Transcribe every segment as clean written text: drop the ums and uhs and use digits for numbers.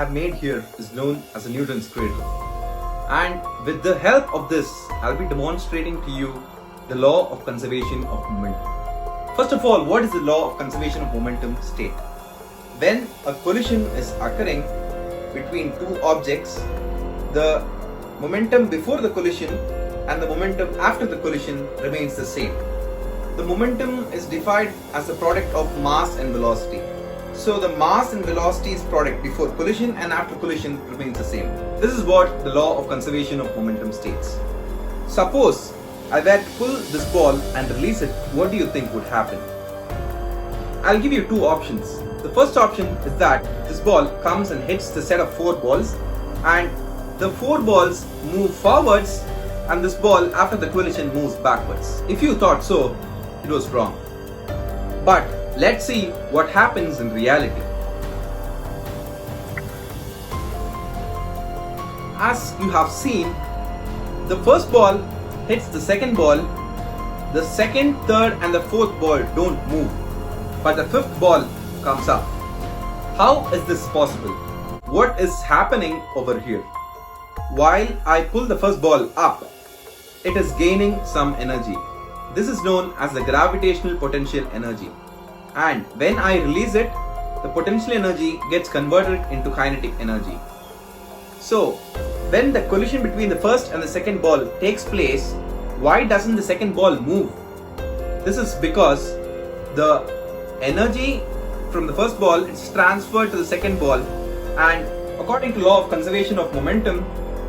have made here is known as a Newton's Cradle. And with the help of this, I'll be demonstrating to you the law of conservation of momentum. First of all, what is the law of conservation of momentum state? When a collision is occurring between two objects, the momentum before the collision and the momentum after the collision remains the same. The momentum is defined as the product of mass and velocity. So the mass and velocity's product before collision and after collision remains the same. This is what the law of conservation of momentum states. Suppose I were to pull this ball and release it, what do you think would happen? I'll give you two options. The first option is that this ball comes and hits the set of four balls, and the four balls move forwards and this ball after the collision moves backwards. If you thought so, it was wrong. But let's see what happens in reality. As you have seen, the first ball hits the second ball, the second, third and the fourth ball don't move, but the fifth ball comes up. How is this possible? What is happening over here? While I pull the first ball up, it is gaining some energy. This is known as the gravitational potential energy. And when I release it, the potential energy gets converted into kinetic energy. So, when the collision between the first and the second ball takes place, why doesn't the second ball move? This is because the energy from the first ball is transferred to the second ball, and according to law of conservation of momentum,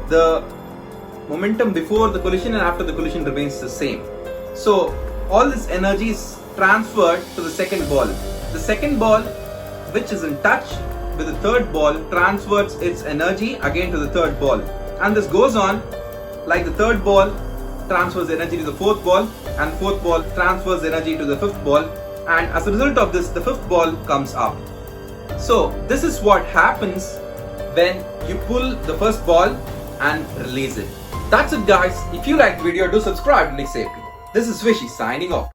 the momentum before the collision and after the collision remains the same. So all this energy is transferred to the second ball. The second ball, which is in touch with the third ball, transfers its energy again to the third ball, and this goes on like the third ball transfers energy to the fourth ball and fourth ball transfers energy to the fifth ball, and as a result of this, the fifth ball comes up. So this is what happens when you pull the first ball and release it. That's it guys. If you liked the video, do subscribe to Nixapian. This is Vishi signing off.